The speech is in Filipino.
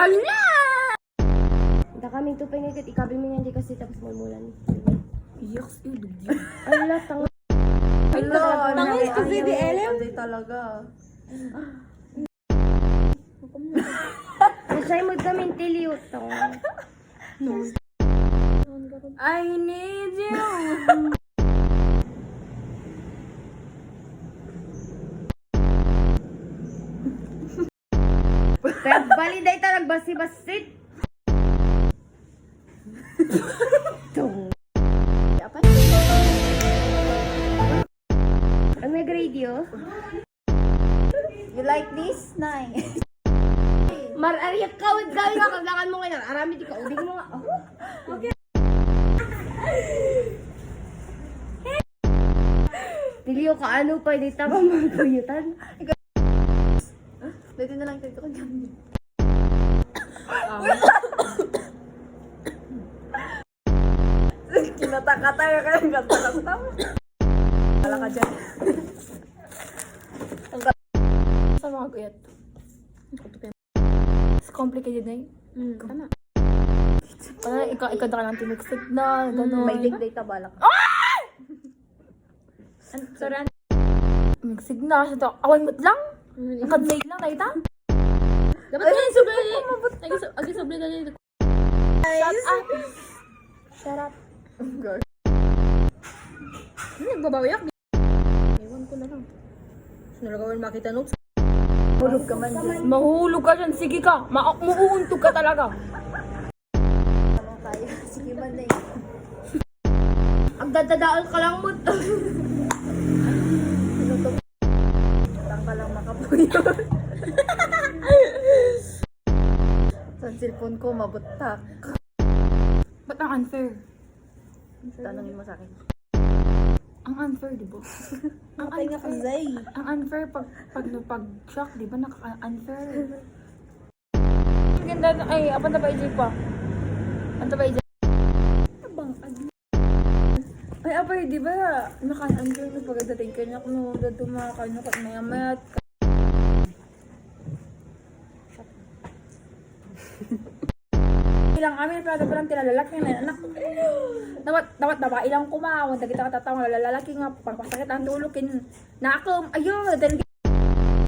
Hala! Da kaming tupay ngayon, ikabi mo hindi kasi tapos mulmulan. Yucks, yun. Ala, tanga. Hala, Tangis ko si Di Elem. Hindi talaga. Masay mo kami tiliw to. I need you. Kaya baliday ta nagbasi-basit. Tung. Ang nag-radio? You like this? Nice. Marariyak kawit gawin ka kagakan mo ngayon. Arami di ka ubig mo nga. Oh. Tiliw ka ano pa di tama magkuyutan. Dito na lang dito ko dyan. Kinata-kata ka kayo. Kata-kata mo. Wala ka dyan. Sa mga kuyat. It's complicated na yun. Tama. Parang ikaw ka lang tiniksik na, gano'n. May dig data balak. Sorry, migsig na. Sa to, awan mo't lang. Ang kadsay lang, nakita? Dapat nga yung sobrang agi sobrang na yun. Shut up. Shut up. Nagbabawiyak. Ewan ko na lang. Nalagawan makita notes. Hulog ka man dyan. Mahulog ka dyan. Sige ka. Muuuntog ka talaga. Ano kaya? Sige man na yun. Ang dadadaan ka lang mo. Ano to? Tang ka lang makapuyo. Sa cellphone ko, mabutak. Ba't ang unfair? Tanungin mo sa akin. Ang unfair, di ba? Ang Matay nga ka, Zay. Ang unfair pag-shock, di ba? Naka-unfair. Ang ganda na, ay, apa na ba i-jig pa? Ano ba i-jig? Ay, apa, di ba? Naka-unfair na pagdating ka niya kung dito makakanok at mayamayat. Ilang amin, pero parang tilalalaki na anak. Dapat babae lang kumawag, kita katatawang lalaki nga, pagpasakit ang dulo, naakam, ayun, dahil